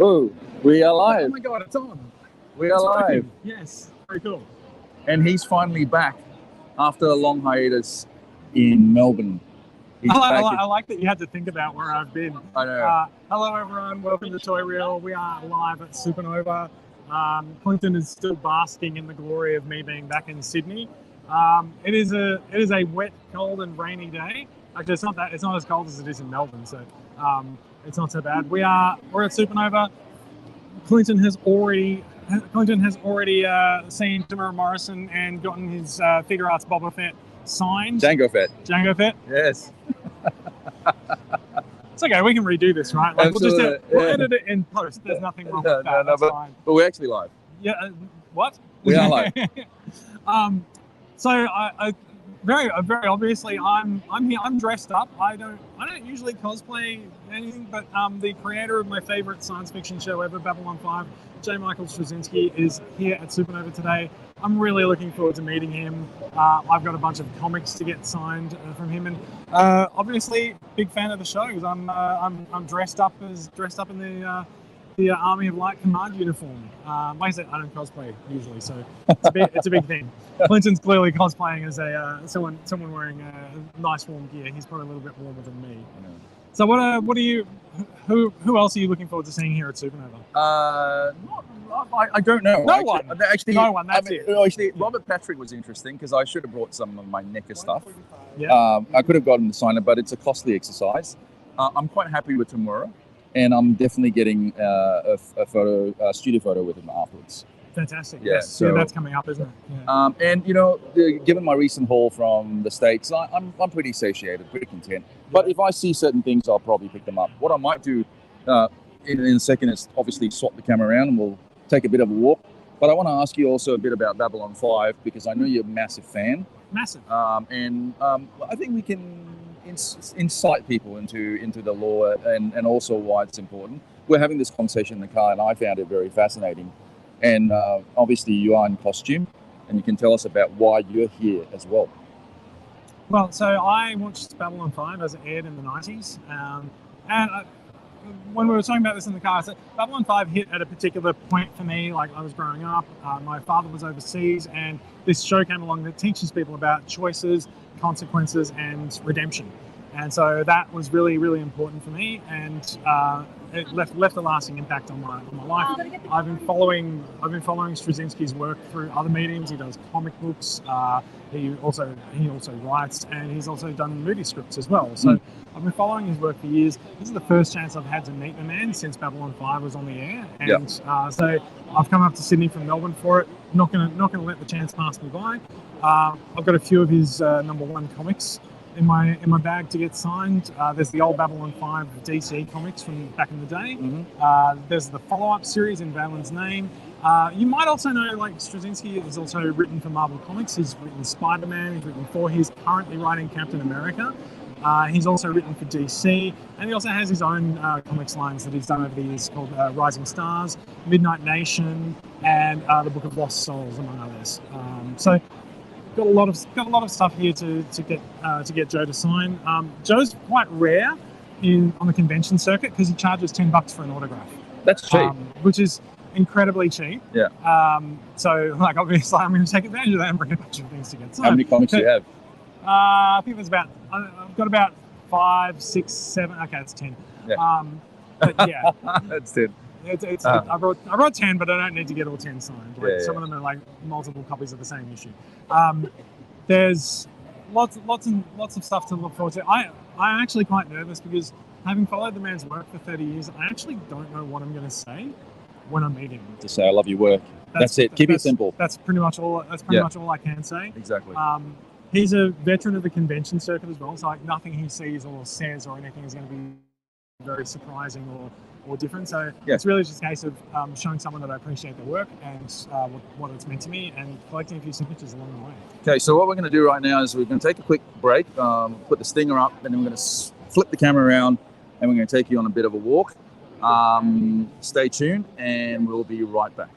Oh, we are Oh live. my god, it's on. We are live. Yes, very cool. And he's finally back after a long hiatus in Melbourne. He's back. I like that you had to think about where I've been. I know. Hello everyone, welcome to Toyreel. We are live at Supanova. Clinton is still basking in the glory of me being back in Sydney. It is a wet, cold and rainy day. Actually, it's not as cold as it is in Melbourne, so it's not so bad. We're at Supanova. Clinton has already seen Tamara Morrison and gotten his Figure Arts Boba Fett signed. Django Fett. Yes. It's okay. We can redo this, right? Like we'll edit it in post. There's nothing wrong with that. That's fine. But we're actually live. Yeah. What? We are live. So I very obviously I'm here. I'm dressed up. I don't usually cosplay anything, but the creator of my favorite science fiction show ever, Babylon 5, J. Michael Straczynski, is here at Supanova today. I'm really looking forward to meeting him. I've got a bunch of comics to get signed from him, and obviously big fan of the shows. I'm dressed up in the Army of Light Command uniform. Like I said, I don't cosplay usually, so it's a big thing. Clinton's clearly cosplaying as someone wearing nice warm gear. He's probably a little bit warmer than me. Yeah. So who else are you looking forward to seeing here at Supanova? I don't know. No one. That's it. Actually, Robert Patrick was interesting because I should have brought some of my NECA stuff. Yeah. I could have gotten him to sign it, but it's a costly exercise. I'm quite happy with Tamura, and I'm definitely getting a studio photo with him afterwards. Fantastic. Yeah, yes. so, that's coming up, isn't it? Yeah. And given my recent haul from the States, I'm pretty satiated, pretty content. But if I see certain things, I'll probably pick them up. What I might do in a second is obviously swap the camera around, and we'll take a bit of a walk. But I want to ask you also a bit about Babylon 5 because I know you're a massive fan. Massive. And I think we can incite people into the lore and also why it's important. We're having this conversation in the car, and I found it very fascinating. And obviously you are in costume, and you can tell us about why you're here as well. Well, so I watched Babylon 5 as it aired in the 90s. When we were talking about this in the car, I said Babylon 5 hit at a particular point for me. Like, I was growing up, my father was overseas, and this show came along that teaches people about choices, consequences, and redemption. And so that was really, really important for me, and it left a lasting impact on my life. I've been following Straczynski's work through other mediums. He does comic books. He also writes, and he's also done movie scripts as well. So I've been following his work for years. This is the first chance I've had to meet the man since Babylon 5 was on the air, and so I've come up to Sydney from Melbourne for it. Not gonna let the chance pass me by. I've got a few of his #1 comics in my bag to get signed. There's the old Babylon 5 DC comics from back in the day. There's the follow-up series in Valen's name. You might also know, like, Straczynski has also written for Marvel Comics. He's written Spider-Man, he's written Thor, he's currently writing Captain America. He's also written for DC, and he also has his own comics lines that he's done over the years called Rising Stars, Midnight Nation, and the Book of Lost Souls, among others. So got a lot of stuff here to get Joe to sign. Joe's quite rare on the convention circuit because he charges $10 for an autograph. That's cheap, which is incredibly cheap. Yeah. So, like, obviously, I'm going to take advantage of that and bring a bunch of things to get signed. How many comics do you have? I think I've got about 5, 6, 7. Okay, it's 10. Yeah. But yeah, That's 10. I brought 10, but I don't need to get all 10 signed. Like, some of them are like multiple copies of the same issue. There's lots of stuff to look forward to. I'm actually quite nervous because, having followed the man's work for 30 years, I actually don't know what I'm going to say when I meet him. To say I love your work. That's it. Keep it simple. That's pretty much all. That's pretty much all I can say. Exactly. He's a veteran of the convention circuit as well, so like nothing he sees or says or anything is going to be very surprising or different. So it's really just a case of showing someone that I appreciate their work and what it's meant to me, and collecting a few signatures along the way. Okay, so what we're going to do right now is we're going to take a quick break, put the stinger up, and then we're going to flip the camera around, and we're going to take you on a bit of a walk. Stay tuned, and we'll be right back.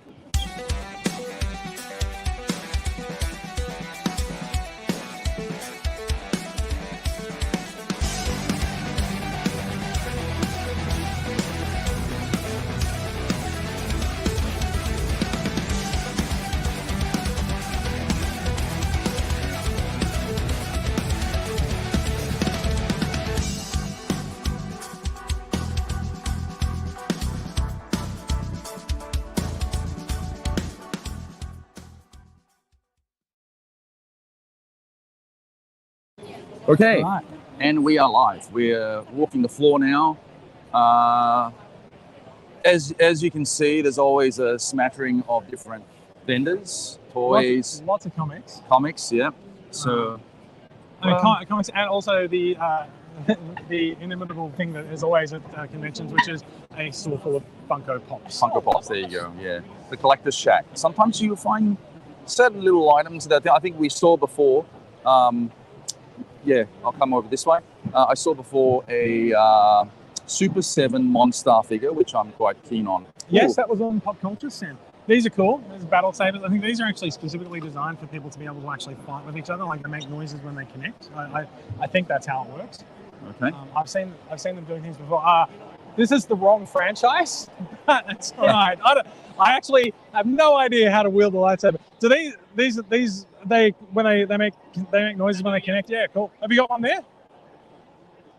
Okay, Right. and we are live. We're walking the floor now. As you can see, there's always a smattering of different vendors, toys, Lots of comics. comics. Yeah. So Comics, and also the the inimitable thing that is always at conventions, which is a store full of Funko Pops. Funko Pops. There you go. Yeah, the collector's shack. Sometimes you find certain little items that I think we saw before. Yeah, I'll come over this way. I saw before a Super 7 Monstar figure, which I'm quite keen on. Yes, Ooh. that was on Pop Culture Stand. These are cool. There's battle sabers. I think these are actually specifically designed for people to be able to actually fight with each other, like they make noises when they connect. I think that's how it works. Okay. I've seen them doing things before. This is the wrong franchise. That's all right. I actually have no idea how to wield the lightsaber. Do these when they make noises when they connect? Yeah, cool. Have you got one there?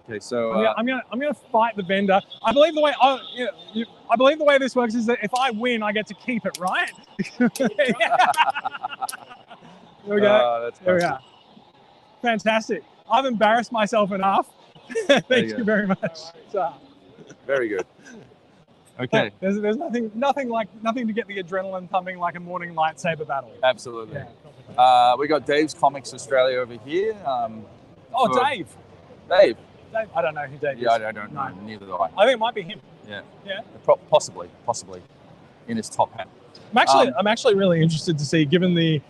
Okay, so I'm gonna fight the vendor. I believe the way this works is that if I win, I get to keep it, right? There we go. That's There we nice. are. Fantastic. I've embarrassed myself enough. Thank you very much. So, Very good. Okay. there's nothing to get the adrenaline pumping like a morning lightsaber battle. Absolutely. Yeah. We got Dave's Comics Australia over here. Dave. Dave. I don't know who Dave is. Yeah, I don't know. No. Neither do I. I think it might be him. Yeah. Yeah. Possibly in his top hat. I'm actually really interested to see, given the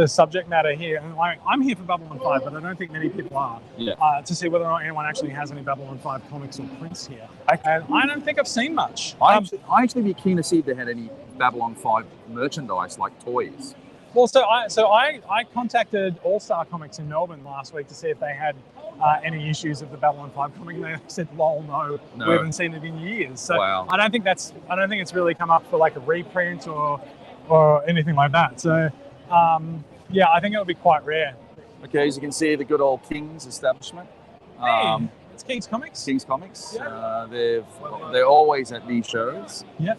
subject matter here, and I'm here for Babylon 5, but I don't think many people are. Yeah. To see whether or not anyone actually has any Babylon 5 comics or prints here. And I don't think I've seen much. I actually be keen to see if they had any Babylon 5 merchandise, like toys. Well, so I contacted All Star Comics in Melbourne last week to see if they had any issues of the Babylon 5 comic, and they said, "Lol, no, we haven't seen it in years." So wow. I don't think it's really come up for like a reprint or anything like that. So yeah, I think it would be quite rare. Okay, as you can see, the good old King's establishment. Hey, it's King's Comics. King's Comics. Yeah. They're always at these shows. Yeah.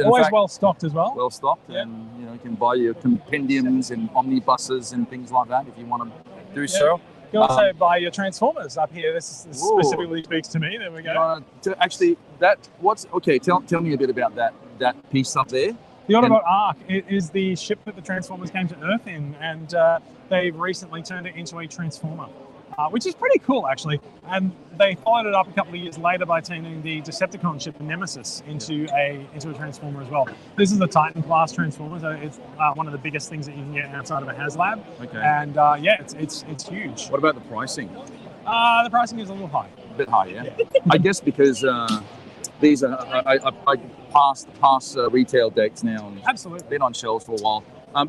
Always well stocked as well. Well stocked, Yeah. and you can buy your compendiums and omnibuses and things like that if you want to do so. You can also buy your Transformers up here. This specifically speaks to me. There we go. Tell me a bit about that piece up there. The Autobot Ark is the ship that the Transformers came to Earth in, and they've recently turned it into a Transformer, which is pretty cool, actually. And they followed it up a couple of years later by turning the Decepticon ship, the Nemesis, into a Transformer as well. This is a Titan class Transformer, so it's one of the biggest things that you can get outside of a HasLab. Okay. And it's huge. What about the pricing? The pricing is a little high. A bit high, yeah. I guess because these are I past retail decks now and Absolutely. been on shelves for a while.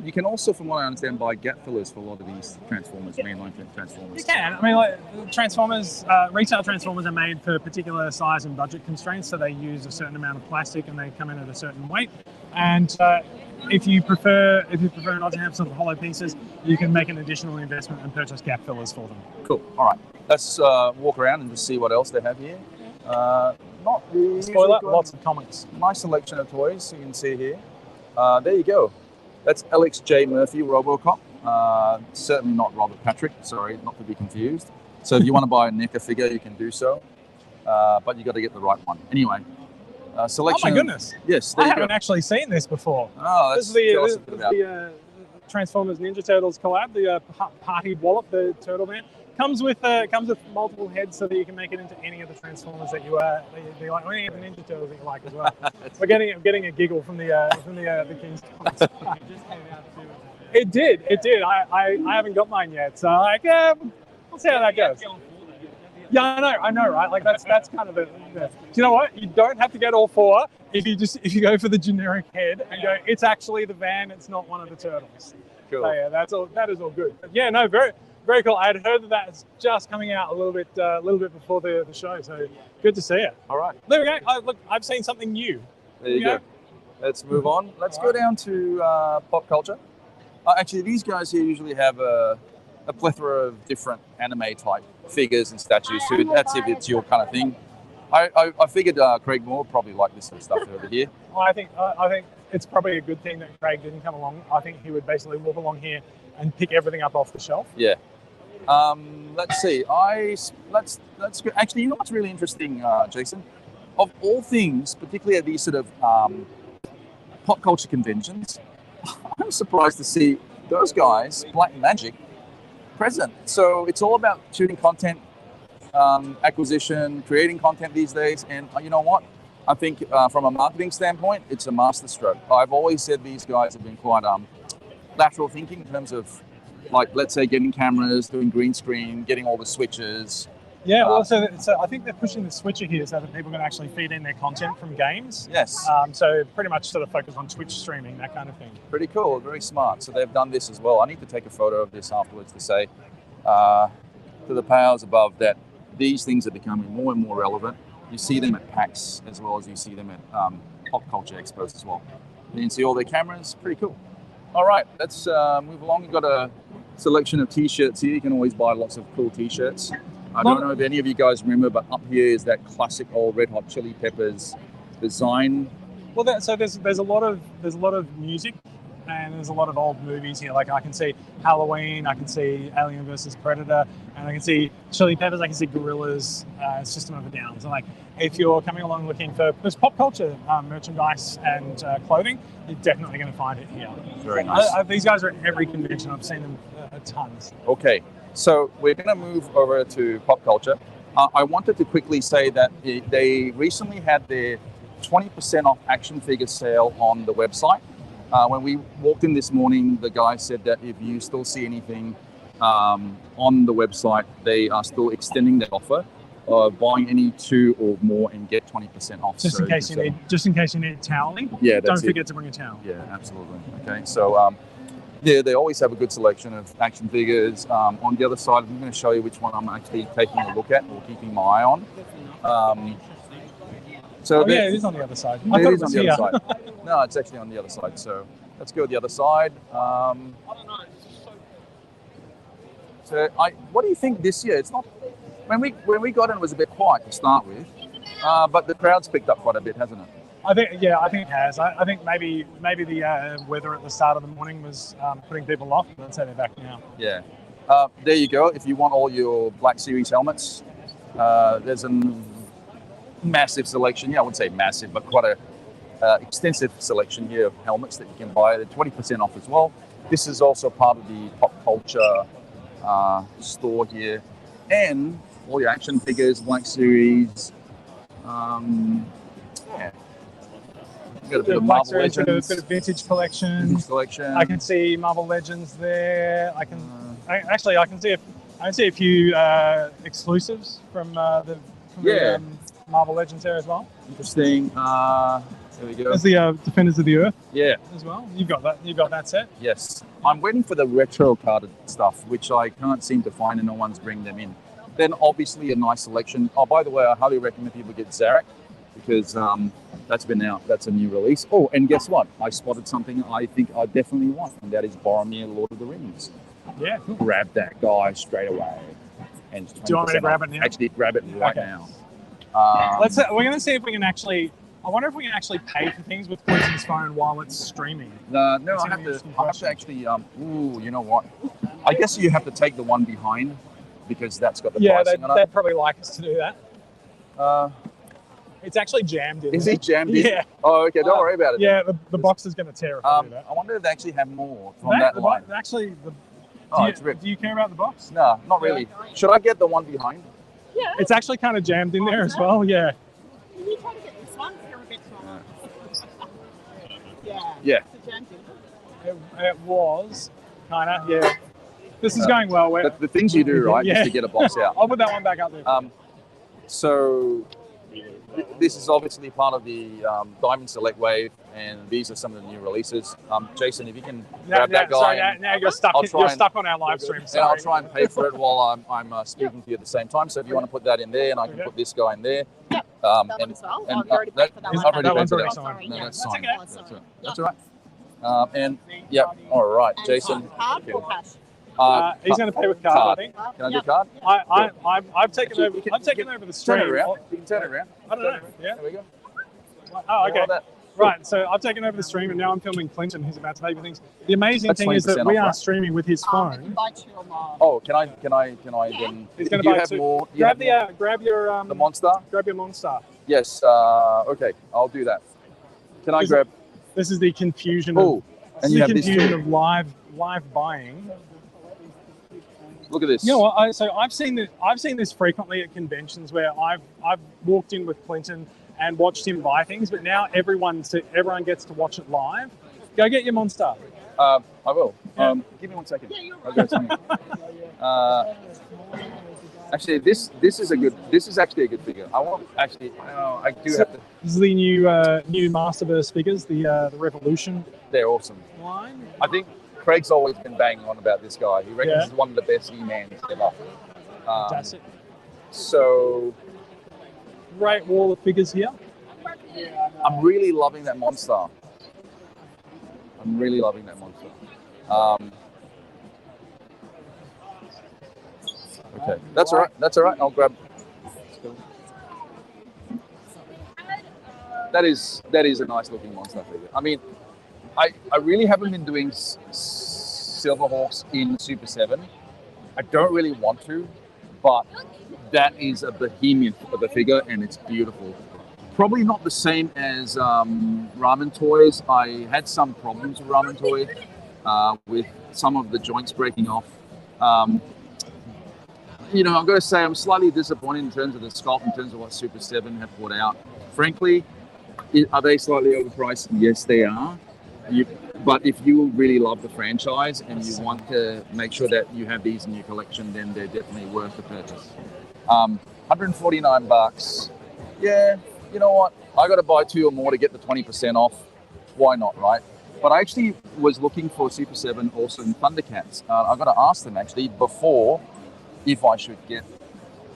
You can also, from what I understand, buy gap fillers for a lot of these Transformers, mainline Transformers. You can. I mean, like Transformers, retail Transformers are made for particular size and budget constraints, so they use a certain amount of plastic and they come in at a certain weight. And if you prefer not to have some hollow pieces, you can make an additional investment and purchase gap fillers for them. Cool. All right. Let's walk around and just see what else they have here. Not really. Spoiler, lots of comics. Nice selection of toys you can see here. There you go. That's Alex J. Murphy, RoboCop. Certainly not Robert Patrick. Sorry, not to be confused. So if you want to buy a NECA figure, you can do so. But you got to get the right one. Anyway, selection. Oh my goodness! Yes, I haven't actually seen this before. Oh, this is the Transformers Ninja Turtles collab, the Party Wallop, the turtle man. Comes with multiple heads so that you can make it into any of the Transformers that you like, or any of the Ninja Turtles that you like as well. I'm getting a giggle from the King's Comics. It did. I haven't got mine yet, so we'll see how that goes. Yeah, I know, right? Like that's kind of the. Do you know what? You don't have to get all four if you go for the generic head and go. It's actually the van. It's not one of the turtles. Cool. So yeah, that is all good. But yeah, no, very. Very cool. I had heard that that's just coming out a little bit before the show, so good to see it. All right. There we go. Look, I've seen something new. There you go. Let's move on. Let's go down to pop culture. Actually, these guys here usually have a plethora of different anime type figures and statues too. That's if it's your kind of thing. I figured Craig Moore probably liked this sort of stuff over here. Well, I think it's probably a good thing that Craig didn't come along. I think he would basically walk along here and pick everything up off the shelf. Yeah. Let's see. Let's go. Actually, you know what's really interesting, Jason? Of all things, particularly at these sort of pop culture conventions, I'm surprised to see those guys, Black Magic, present. So it's all about shooting content, acquisition, creating content these days. And you know what? I think from a marketing standpoint, it's a masterstroke. I've always said these guys have been quite lateral thinking in terms of, like, let's say, getting cameras, doing green screen, getting all the switches. Yeah, well, so I think they're pushing the switcher here so that people can actually feed in their content from games. Yes. So pretty much sort of focus on Twitch streaming, that kind of thing. Pretty cool, very smart. So they've done this as well. I need to take a photo of this afterwards to say to the powers above that these things are becoming more and more relevant. You see them at PAX as well as you see them at pop culture expos as well. You can see all their cameras, pretty cool. All right, let's move along. We've got a selection of t-shirts here. You can always buy lots of cool t-shirts. I don't know if any of you guys remember, but up here is that classic old Red Hot Chili Peppers design. Well, so there's a lot of music, and there's a lot of old movies here. Like I can see Halloween, I can see Alien versus Predator, and I can see Chili Peppers, I can see Gorillaz, System of a Down. So like, if you're coming along looking for this pop culture merchandise and clothing, you're definitely going to find it here. Very nice. These guys are at every convention. I've seen them tons. Okay. So we're going to move over to pop culture. I wanted to quickly say that they recently had their 20% off action figure sale on the website. When we walked in this morning, the guy said that if you still see anything on the website, they are still extending that offer. Buying any 2 or more and get 20% off. Just in case you need toweling. Yeah, that's Don't forget to bring a towel. Yeah, absolutely. Okay, so yeah, they always have a good selection of action figures. On the other side, I'm going to show you which one I'm actually taking a look at or keeping my eye on. Yeah, it is on the other side. It is on the other side. No, it's actually on the other side. So let's go to the other side. So what do you think this year? It's not when we got in, it was a bit quiet to start with, but the crowd's picked up quite a bit, hasn't it? I think it has. I think maybe the weather at the start of the morning was putting people off. Let's say they're back now. Yeah. There you go. If you want all your Black Series helmets, there's a massive selection. Yeah, I wouldn't say massive, but quite a extensive selection here of helmets that you can buy. They're 20% off as well. This is also part of the pop culture store here, and all your action figures, Black Series. Yeah. Got a bit of Marvel Legends. A bit of vintage collection. I can see Marvel Legends there. I can see a few exclusives from the Marvel Legends there as well. Interesting. There we go. There's the Defenders of the Earth. Yeah. As well. You've got that set. Yes. I'm waiting for the retro carded stuff, which I can't seem to find, and no one's bringing them in. Then obviously a nice selection. Oh, by the way, I highly recommend people get Zarek, because that's been out. That's a new release. Oh, and guess what? I spotted something I think I definitely want, and that is Boromir, Lord of the Rings. Yeah. Grab that guy straight away. And do you want me to grab it now? Actually, grab it right now. We're going to see if we can actually. I wonder if we can actually pay for things with Quincy's phone while it's streaming. No, I have to actually. Ooh, you know what? I guess you have to take the one behind, because that's got the pricing on it. They'd probably like us to do that. It's actually jammed in. Is it jammed in? Yeah. Oh, okay. Don't worry about it. Yeah, the box is going to tear if I do that. I wonder if they actually have more from that line. Actually, it's ripped. Do you care about the box? No, not really. Should I get the one behind? Yeah. It's actually kind of jammed in there as well. Yeah. Can you try to get this one? They're a bit smaller. Yeah. Yeah. It's a jammed in. It was kind of, yeah. This is going well. The things you do, right, just to get a box out. I'll put that one back up there. So this is obviously part of the Diamond Select Wave, and these are some of the new releases. Jason, if you can grab that guy. Sorry, now you're stuck. You're stuck on our live stream. And I'll try and pay for it while I'm speaking to you at the same time. So if you want to put that in there, and I can put this guy in there. Yep. That one as well. I've already paid for that one. I've already paid for that. Sorry, no, that's fine. Okay. That's all right. And yeah, all right, Jason. Card or cash? He's going to pay with card, I think. Can I do card? I've taken over. I've taken over the stream. Turn it around. You can turn it around. I don't know. Yeah. There we go. Oh, okay. Right, so I've taken over the stream and now I'm filming Clinton, who's about to pay for things. The amazing That's thing is that 20% we off, are right? streaming with his You phone. can buy 2 or more. Oh, can I then? He's Do going you to buy have 2. more? You Grab have more? grab your The monster? Grab your monster. Yes. Okay, I'll do that. Can I grab? This is the confusion. Oh, and you have this confusion too. of live buying. Look at this. You know what? So I've seen this frequently at conventions where I've walked in with Clinton and watched him buy things, but now everyone gets to watch it live. Go get your monster. I will. Yeah. Give me 1 second. Yeah, you're I'll go to me. Actually, this is actually a good figure. I do have to. This is the new Masterverse figures, the Revolution They're awesome. line. I think Craig's always been banging on about this guy. He reckons Yeah. he's one of the best He-Mans ever. Fantastic. So Great wall of figures here. I'm really loving that monster. Okay, that's all right. That's all right. I'll grab. That is a nice looking monster figure. I mean, I really haven't been doing Silverhawks in Super 7. I don't really want to, but that is a behemoth of a figure and it's beautiful. Probably not the same as Ramen Toys. I had some problems with Ramen Toy with some of the joints breaking off. You know, I've got to say I'm slightly disappointed in terms of the sculpt, in terms of what Super 7 have put out. Frankly, are they slightly overpriced? Yes, they are. But if you really love the franchise and you want to make sure that you have these in your collection, then they're definitely worth the purchase. $149. Yeah, you know what? I got to buy 2 or more to get the 20% off. Why not, right? But I actually was looking for Super 7 also in Thundercats. I got to ask them actually before if I should get.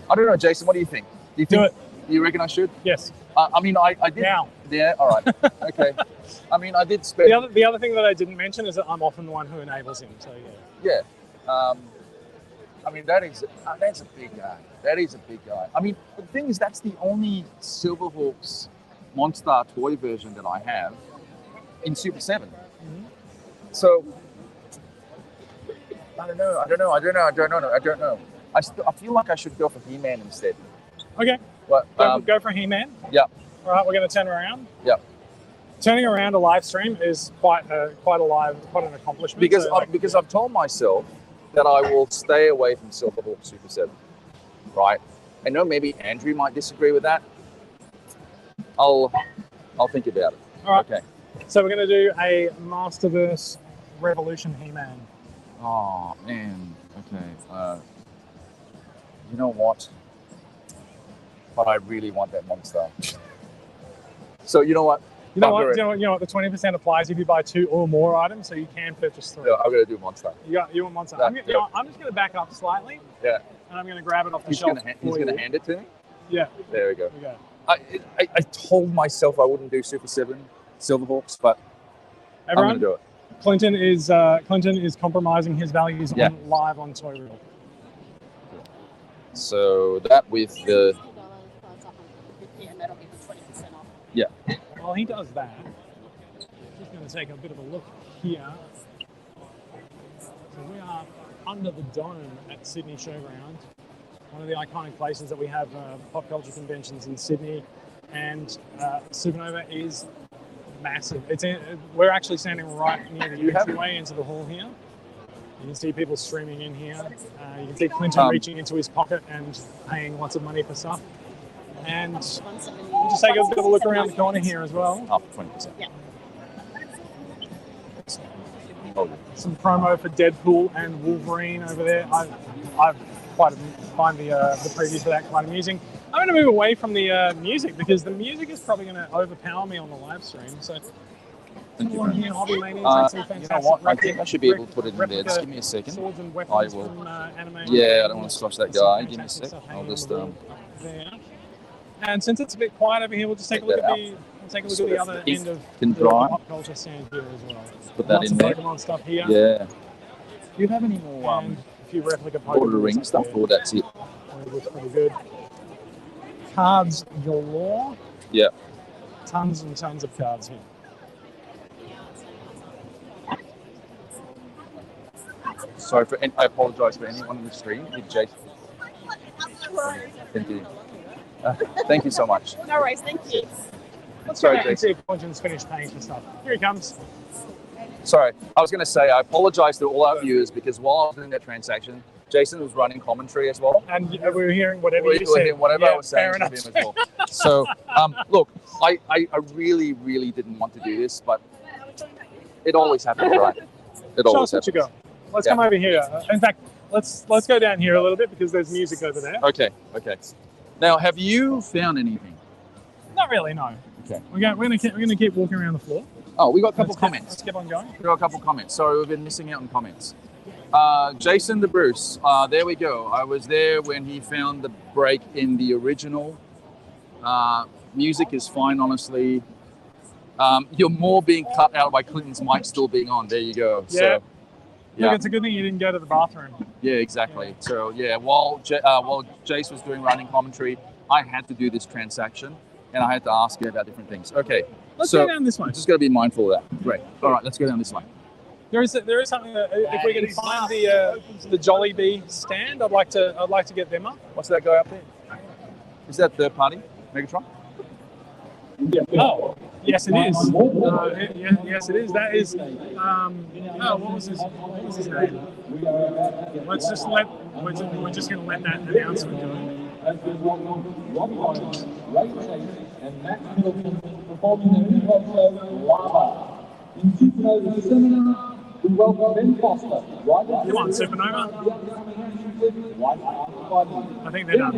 I don't know, Jason. What do you think? Do you think? Do it. You reckon I should? Yes. I mean, I did. Now. Yeah. All right. Okay. I mean, I did spend. The other thing that I didn't mention is that I'm often the one who enables him. So yeah. Yeah. I mean, that's a big guy. That is a big guy. I mean, the thing is, that's the only Silverhawks Monster toy version that I have in Super 7. Mm-hmm. So I don't know. I feel like I should go for He-Man instead. Okay. What? Go for He-Man. Yeah. All right, we're going to turn around. Yeah. Turning around a live stream is quite an accomplishment. Because I've told myself that I will stay away from Silverhawk Super 7. Right. I know maybe Andrew might disagree with that. I'll think about it. All right. Okay. So we're going to do a Masterverse Revolution He-Man. Oh man. Okay. You know what? But I really want that monster. So you know what? You know what? The 20% applies if you buy 2 or more items, so you can purchase 3. Yeah, I'm gonna do monster. You want monster? Yeah, I'm just going to back up slightly. Yeah. And I'm going to grab it off the He's shelf. gonna hand it to me. Yeah. There we go. There we go. I told myself I wouldn't do Super 7 Silverhawks, but Everyone, I'm gonna do it. Clinton is compromising his values live on Toyreel. So that with the $50 and that'll give you 20% off. yeah. While he does that, just going to take a bit of a look here. So we are under the dome at Sydney Showground, one of the iconic places that we have pop culture conventions in Sydney, and Supanova is massive. We're actually standing right near the entryway into the hall here. You can see people streaming in here. You can see Clinton reaching into his pocket and paying lots of money for stuff. And we'll just take a bit of a look around the corner here as well. Up 20%. Yeah. Oh, Some promo for Deadpool and Wolverine over there. I find the previews for that quite amusing. I'm going to move away from the music because the music is probably going to overpower me on the live stream. So thank you. here, Hobby Manias, You know what? I think I should be able to put it in there. Just give me a second. Swords and I weapons will. from anime. Yeah, I don't want to squash that guy. Give me a Fantastic sec. stuff I'll hanging just on the wall there. And since it's a bit quiet over here, we'll just take a look at the other end of can the dry. pop culture stand here as well. Put that Lots in of there. Pokemon stuff here. Yeah. Do you have any more And a few replica Pokemon Lord of the Rings stuff, or that's it? It looks pretty good. Cards galore. Yeah. Tons and tons of cards here. Sorry for. I apologize for anyone in the stream. If Jason. Thank you. Thank you so much. No worries, thank you. Let's Sorry, go back and Jason. see if Fortune's finished paying for stuff. Here he comes. Sorry, I was going to say I apologize to all our viewers because while I was doing that transaction, Jason was running commentary as well. And we were hearing whatever We you were said. hearing whatever I was saying fair to him enough. as well. So, look, I really, really didn't want to do this, but it always happens, right? It Show always us what you happens. got. Let's come over here. In fact, let's go down here a little bit because there's music over there. Okay. Now, have you found anything? Not really, no. Okay. We're gonna keep walking around the floor. Oh, we got a couple Let's comments. keep on going. We got a couple comments. Sorry, we've been missing out on comments. Jason the Bruce, there we go. I was there when he found the break in the original. Music is fine, honestly. You're more being cut out by Clinton's mic still being on. There you go. Yeah. So, Look, it's a good thing you didn't go to the bathroom. Yeah, exactly. So yeah, while Jace was doing running commentary, I had to do this transaction, and I had to ask you about different things. Okay. Let's so go down this way. Just got to be mindful of that. Great. All right, let's go down this way. There is something that if we can find the Jollibee stand, I'd like to get them up. What's that guy up there? Is that third party Megatron? Oh, yes, it is. Yes, it is. That is. What was his name? We're just going to let that announcement go. And Matt Middleton performing the hip hop show Lava. In Supanova's seminar, we welcome Ben Foster. Come on, Supanova. I think they're done.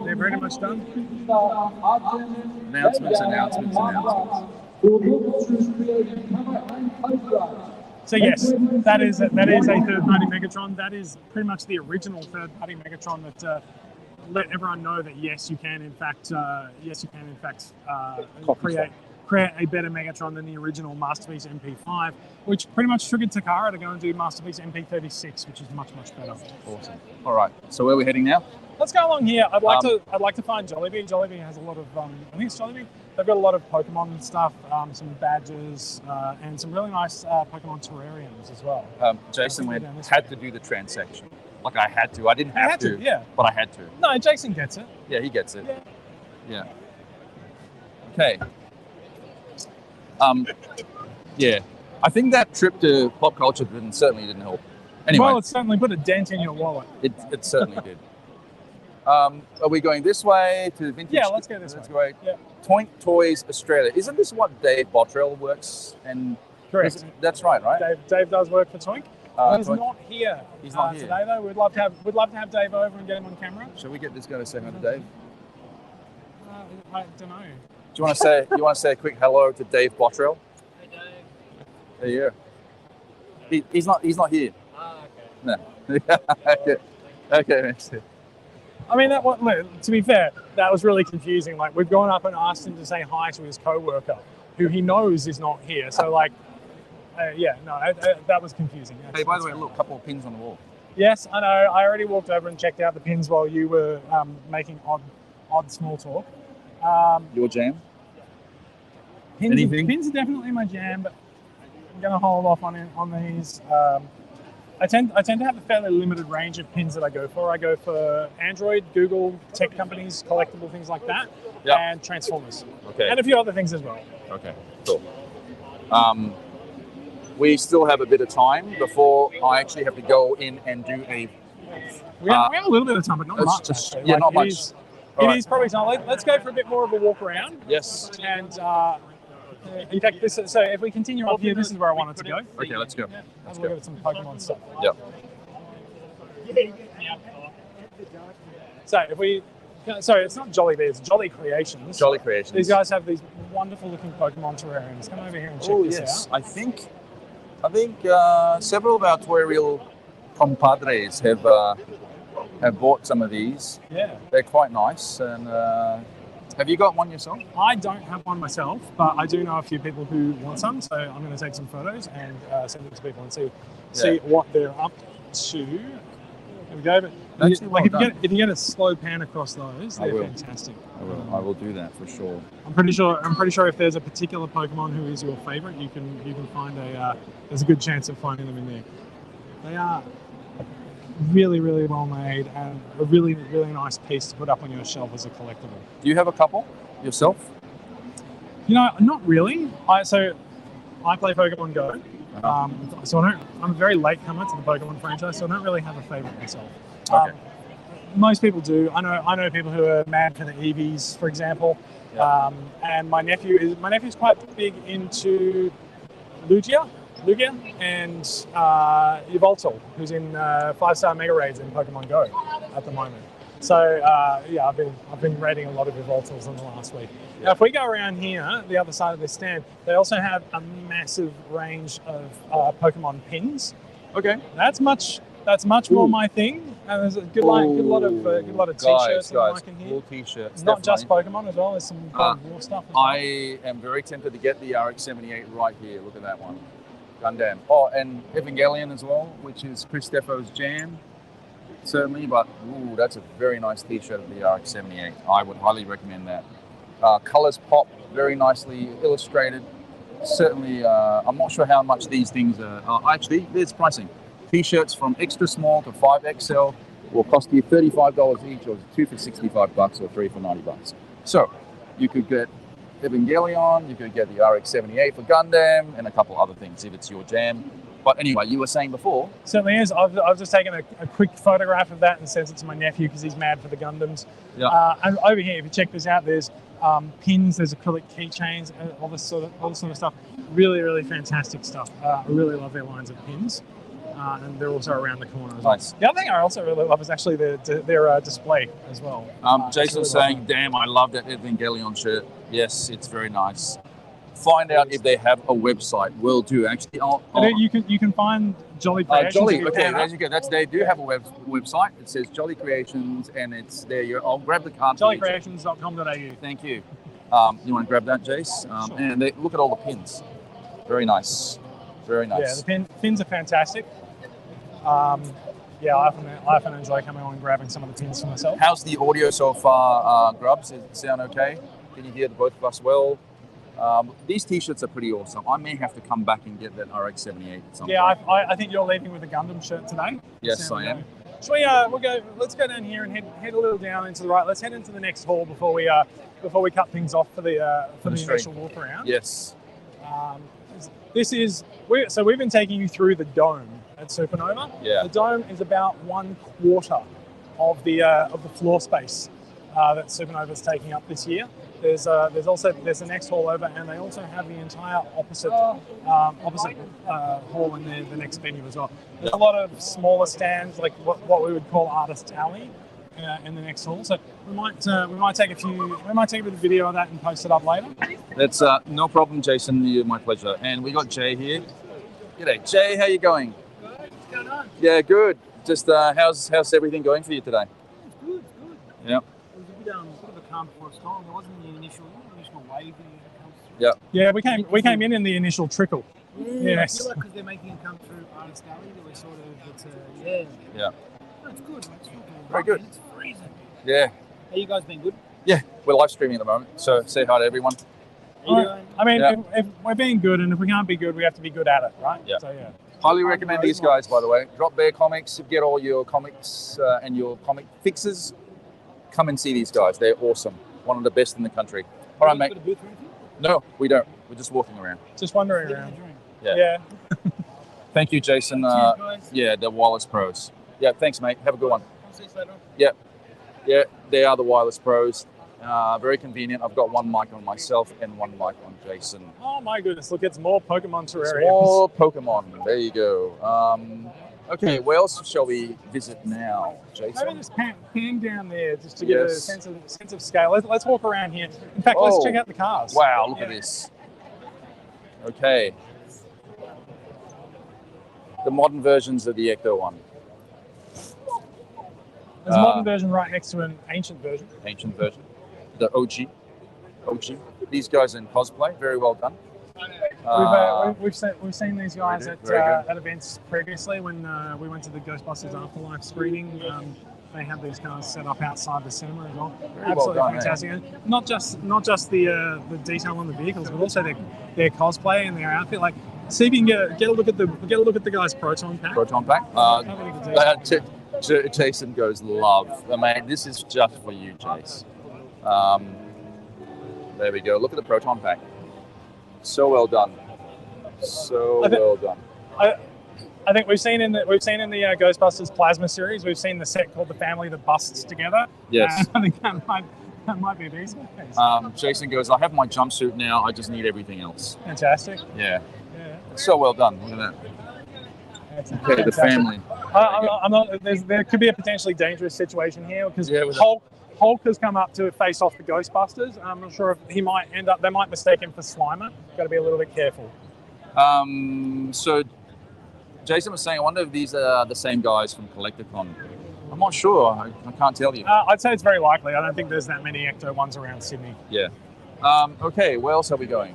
They're pretty much done. Announcements. So yes, that is a third-party Megatron. That is pretty much the original third-party Megatron that let everyone know that yes, you can in fact create a better Megatron than the original Masterpiece MP5, which pretty much triggered Takara to go and do Masterpiece MP36, which is much better. Awesome. All right. So where are we heading now? Let's go along here. I'd like to find Jollibee. Jollibee has a lot of I think it's Jollibee. They've got a lot of Pokemon stuff, some badges, and some really nice Pokemon terrariums as well. Jason had to do the transaction. Like I had to. I didn't have to, yeah. But I had to. No, Jason gets it. Yeah, he gets it. Yeah. Okay. Yeah. I think that trip to pop culture certainly didn't help. Anyway. Well, it certainly put a dent in your wallet. It certainly did. Are we going this way to vintage? Yeah, let's go this way. Yeah. Toink Toys Australia. Isn't this what Dave Bottrell works? And correct. That's right, right? Dave does work for Toink. He's not here. He's not here today, though. We'd love to have Dave over and get him on camera. Shall we get this guy to say hi to Dave? I don't know. Do you want to say a quick hello to Dave Bottrell? Hey Dave. There you go. He's not here. Okay. No. Okay. I mean, to be fair, that was really confusing. Like, we've gone up and asked him to say hi to his co-worker, who he knows is not here. So, that was confusing. Hey, by the way, look, a couple of pins on the wall. Yes, I know. I already walked over and checked out the pins while you were making odd small talk. Your jam? Pins are definitely my jam, but I'm going to hold off on these. I tend to have a fairly limited range of pins that I go for. I go for Android, Google, tech companies, collectible things like that, and Transformers. Okay. And a few other things as well. Okay, cool. We still have a bit of time before I actually have to go in and do a... We have a little bit of time, but not much. Not much. It is probably time. Let's go for a bit more of a walk around. Yes. And in fact, so if we continue up here, this is where I wanted to go. Okay, let's go. Yeah, let's look at some Pokemon stuff. Yep. So it's not Jollibee, it's Jolly Creations. Jolly Creations. These guys have these wonderful looking Pokemon terrariums. Come over here and check this out. I think several of our Toyreel compadres have bought some of these. Yeah. They're quite nice. And have you got one yourself? I don't have one myself, but I do know a few people who want some, so I'm going to take some photos and send them to people and see what they're up to. There we go. But if you get a slow pan across those, they're fantastic. I will do that for sure. I'm pretty sure if there's a particular Pokemon who is your favorite, you can find there's a good chance of finding them in there. They are really, really well made and a really, really nice piece to put up on your shelf as a collectible. Do you have a couple yourself? You know, not really. I play Pokemon Go. So I'm a very late comer to the Pokemon franchise, so I don't really have a favorite myself. Okay. Most people do. I know people who are mad for the Eevees, for example. Yeah. And my nephew's quite big into Lugia and Yveltal, who's in 5-star Mega Raids in Pokemon Go at the moment. So yeah, I've been raiding a lot of Yveltals in the last week. Yeah. Now, if we go around here, the other side of this stand, they also have a massive range of Pokemon pins. Okay. That's much more my thing. And there's a good lot of t-shirts guys, in here. cool t-shirts. Not just definitely. Pokemon as well. There's some God of War stuff as well. I am very tempted to get the RX-78 right here. Look at that one. Gundam. Oh, and Evangelion as well, which is Chris Defoe's jam. Certainly, but ooh, that's a very nice t-shirt of the RX-78. I would highly recommend that. Colors pop, very nicely illustrated. Certainly, I'm not sure how much these things are. Actually, there's pricing. T-shirts from extra small to 5XL will cost you $35 each, or 2 for $65, or 3 for $90. So, you could get Evangelion, you could get the RX-78 for Gundam, and a couple other things if it's your jam. But anyway, you were saying before. Certainly is. I've just taken a quick photograph of that and sent it to my nephew because he's mad for the Gundams. Yeah. And over here, if you check this out, there's pins, there's acrylic keychains, all this sort of stuff. Really, really fantastic stuff. I really love their lines of pins. And they're also around the corner as well. Nice. The other thing I also really love is actually their display as well. Jason's really saying, damn, I love that Evangelion shirt. Yes, it's very nice. Find out if they have a website. Will do, actually. You can find Jolly Creations. Jolly, okay, there you go. They do have a website. It says Jolly Creations, and it's there. I'll grab the card. jollycreations.com.au. Thank you. You want to grab that, Jace? Sure. And look at all the pins. Very nice. Very nice. Yeah, the pins are fantastic. Yeah, I often enjoy coming on and grabbing some of the pins for myself. How's the audio so far, Grubs? Does it sound okay? Can you hear the both of us well? These t-shirts are pretty awesome. I may have to come back and get that RX-78 at some point. Yeah, I think you're leaving with a Gundam shirt today. Yes, I am. Shall let's go down here and head a little down into the right. Let's head into the next hall before we cut things off for the initial walk around. Yes. We've been taking you through the dome at Supanova. Yeah. The dome is about 1/4 of the floor space that Supanova's taking up this year. There's the next hall over, and they also have the entire opposite hall in the next venue as well. There's a lot of smaller stands, like what we would call Artist Alley, in the next hall. So we might take a bit of video of that and post it up later. That's no problem, Jason. My pleasure. And we got Jay here. G'day, Jay. How you going? Good. What's going on? Yeah, good. Just how's everything going for you today? It's good. Yeah. It was a bit of a calm before storm. There wasn't the initial wave that comes through. Yeah. Yeah, we came in the initial trickle. Yeah, Yes. I feel like because they're making it come through Artist Alley, that we're sort of, Yeah. No, it's good. It's fucking Very good. It's freezing. Yeah. How you guys been good? Yeah. We're live streaming at the moment, so say hi to everyone. How you doing? I mean, Yeah. if we're being good, and if we can't be good, we have to be good at it, right? Yeah. So yeah. Highly recommend these guys, by the way. Drop Bear Comics. Get all your comics and your comic fixes. Come and see these guys. They're awesome. One of the best in the country. All right, mate. Got a booth or anything? No, we don't. We're just walking around. Just wandering Living around. the dream. Yeah. Yeah. Thank you, Jason. Cheers, guys. Yeah, the Wireless Pros. Yeah, thanks, mate. Have a good one. I'll see you later on. Yeah, they are the Wireless Pros. Very convenient. I've got one mic on myself and one mic on Jason. Oh my goodness! Look, it's more Pokemon terrariums. More Pokemon. There you go. Okay, where else shall we visit now, Maybe Jason? just pan down there just to get a Yes. sense of scale. Let's walk around here. In fact, let's check out the cars. Wow, look Yeah. at this. Okay. The modern versions of the Ecto one. There's a modern version right next to an ancient version. Ancient version. The OG. These guys in cosplay, very well done. We've seen these guys Very good. at events previously when we went to the Ghostbusters Afterlife screening. They have these cars set up outside the cinema as well. Very well Absolutely done, fantastic. And not just the detail on the vehicles, but also their cosplay and their outfit. Like See if you can get a look at the guy's proton pack. Proton pack. Have a look at Jason. Jason goes, love. Mate, this is just for you, Jace. There we go. Look at the proton pack. So well done. Well done. I think we've seen in the Ghostbusters Plasma series, we've seen the set called The Family That Busts Together. Yes. I think that might be these guys. Jason goes, I have my jumpsuit now. I just need everything else. Fantastic. Yeah. Yeah. So well done. Look at that. That's Okay, the fantastic. family. I'm not. There could be a potentially dangerous situation here because with Hulk has come up to face off the Ghostbusters. I'm not sure if he might end up. They might mistake him for Slimer. Got to be a little bit careful. So Jason was saying, I wonder if these are the same guys from Collecticon. I'm not sure. I can't tell you. I'd say it's very likely. I don't think there's that many Ecto ones around Sydney. Yeah. Okay, where else are we going?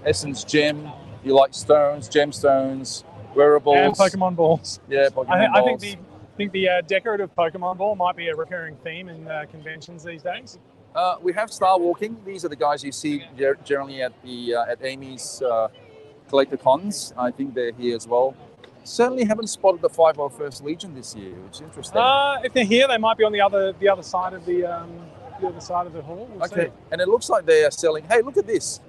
Essence Gem. You like stones, gemstones, wearables. And Pokemon balls. Yeah, Pokemon balls. I think the decorative Pokemon ball might be a recurring theme in conventions these days. We have Star Walking. These are the guys you see generally at the at Amy's collector cons. I think they're here as well. Certainly haven't spotted the 501st Legion this year, which is interesting. If they're here, they might be on the other side of the other side of the hall. We'll Okay, see. and it looks like they are selling. Hey, look at this.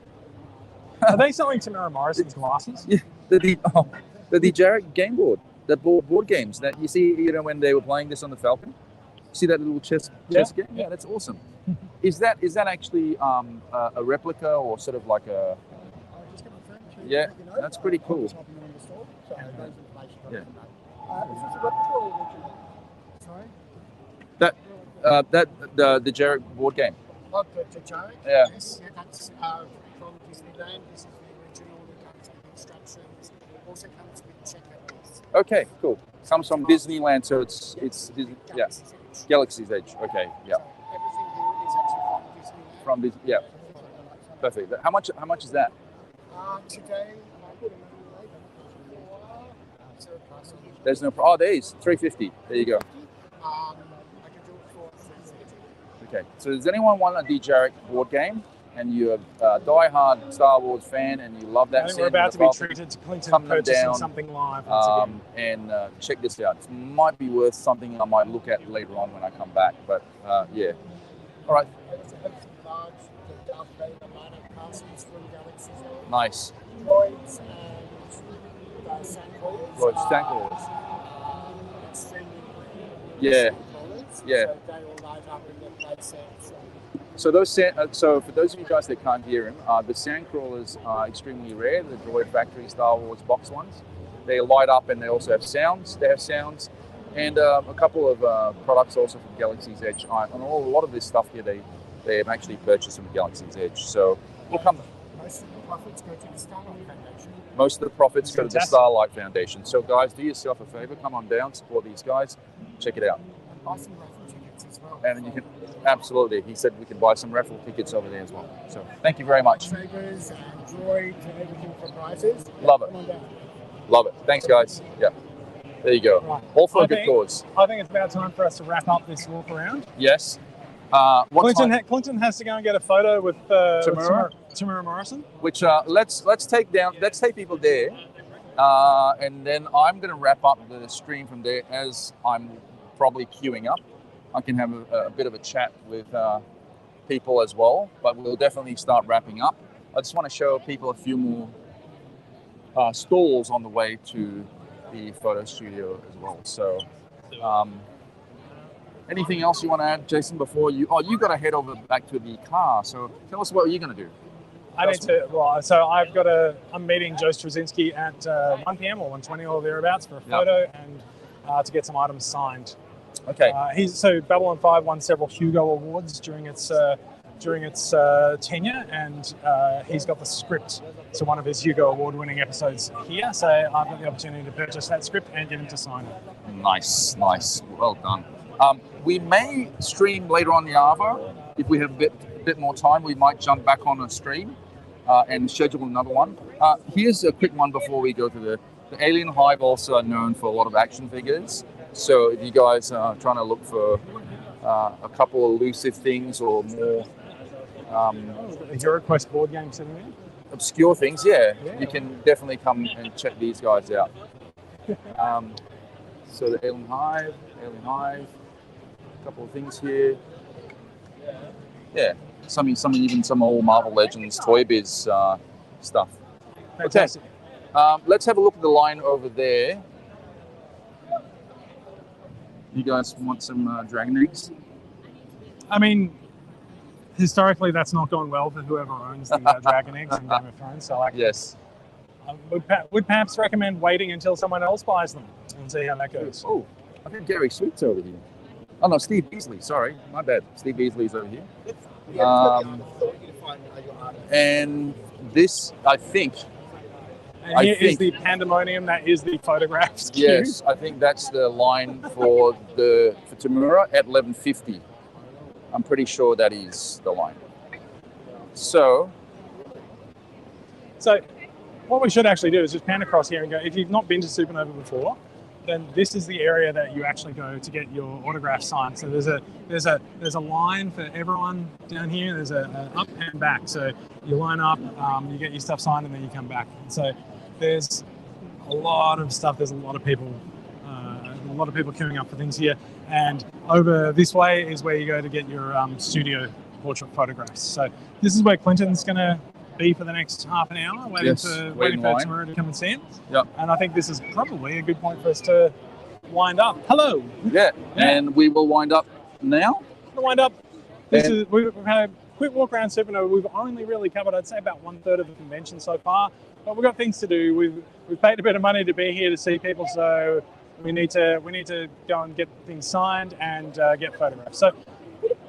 Are they selling Tamara Morrison's glasses? Yeah, the Jarrett game board, the board games that you see. You know when they were playing this on the Falcon. See that little chess game? Yeah, that's awesome. Is that actually a replica or sort of like a? Yeah, that's pretty cool. Yeah. That the Jarrett board game. Oh, the Jarrett? Yeah. Yes, yeah, that's from Disneyland. This is the original that comes with instructions. Also comes with checkouts. Okay, cool. Comes from Disneyland, so it's yeah. Galaxy's Edge. Okay, yeah. So everything here is actually From this, yeah. Perfect. How much is that? today, There's no. Oh, there is $350. There you go. I can do it for $350. Okay. So does anyone want a D. Jarrett board game? And you're a die-hard Star Wars fan, and you love that. I think we're about to be treated to Clinton purchasing something live once again. And check this out. It might be worth something I might look at later on when I come back. But yeah. All right. Large, the Darth Vader minor castles from Galaxy's Edge. Nice. Droids and Sandcrawlers. Droids, Sandcrawlers. Extremely Yeah. Sandcrawlers. Yeah. So they all light up in their play sets. So for those of you guys that can't hear him, the Sandcrawlers are extremely rare. The Droid Factory Star Wars box ones. They light up and they also have sounds. They have sounds, and a couple of products also from Galaxy's Edge. And a lot of this stuff here they have actually purchased from Galaxy's Edge. So we'll come. Most of the profits go to the Starlight Foundation. Most of the profits go to the Starlight Foundation. So guys, do yourself a favor. Come on down, support these guys. Check it out. Buy some raffle tickets as well. And you can absolutely. He said we can buy some raffle tickets over there as well. So thank you very much. Sabers and droids and everything for prizes. Love it. Come on down. Love it. Thanks, guys. Yeah. There you go. Right. All for a good cause. I think it's about time for us to wrap up this walk around. Yes. Clinton has to go and get a photo with Tamara Morrison. Which let's take people there, and then I'm going to wrap up the stream from there as I'm probably queuing up. I can have a bit of a chat with people as well, but we'll definitely start wrapping up. I just want to show people a few more stalls on the way to the photo studio as well. So, anything else you want to add, Jason, before you? Oh, you got to head over back to the car. So tell us what you're going to do. I need to. Well, so I'm meeting Joe Straczynski at 1 p.m. or 1:20 or thereabouts for a photo and to get some items signed. Okay. Babylon 5 won several Hugo Awards during its tenure, and he's got the script to one of his Hugo Award-winning episodes here. So I've got the opportunity to purchase that script and get him to sign it. Nice. Well done. We may stream later on the Arvo. If we have a bit more time, we might jump back on a stream and schedule another one. Here's a quick one before we go to the Alien Hive. Also known for a lot of action figures. So if you guys are trying to look for a couple of elusive things or more, The HeroQuest board game sitting there. obscure things, you can definitely come and check these guys out. So the Alien Hive, a couple of things here. Yeah, even some old Marvel Legends Toy Biz stuff. Fantastic. Okay, let's have a look at the line over there. You guys want some dragon eggs? I mean, historically, that's not gone well for whoever owns the dragon eggs in Game of Thrones. So, like, yes, would perhaps recommend waiting until someone else buys them and see how that goes. Oh, I think Gary Sweet's over here. Oh no, Steve Beasley. Sorry, my bad. Steve Beasley's over here. And this, I think. And here is the pandemonium that is the photographs queue. Yes, I think that's the line for Tamura at 11:50. I'm pretty sure that is the line. So what we should actually do is just pan across here and go, if you've not been to Supanova before, then this is the area that you actually go to get your autograph signed. So there's a line for everyone down here. There's a up and back. So you line up, you get your stuff signed, and then you come back. So there's a lot of stuff. There's a lot of people queuing up for things here. And over this way is where you go to get your studio portrait photographs. So this is where Clinton's going to be for the next half an hour, waiting for Tamura to come and see him. Yep. And I think this is probably a good point for us to wind up. Hello. Yeah. And we will wind up now. Wind up. We've had a quick walk around Supanova. We've only really covered, I'd say, about 1/3 of the convention so far. But we've got things to do. We've paid a bit of money to be here to see people, so we need to go and get things signed and get photographs. So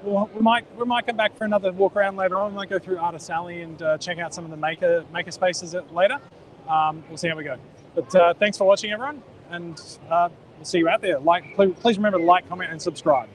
we might come back for another walk around later on. We might go through Artist Alley and check out some of the maker spaces later. We'll see how we go. But thanks for watching, everyone, and we'll see you out there. Please remember to like, comment, and subscribe.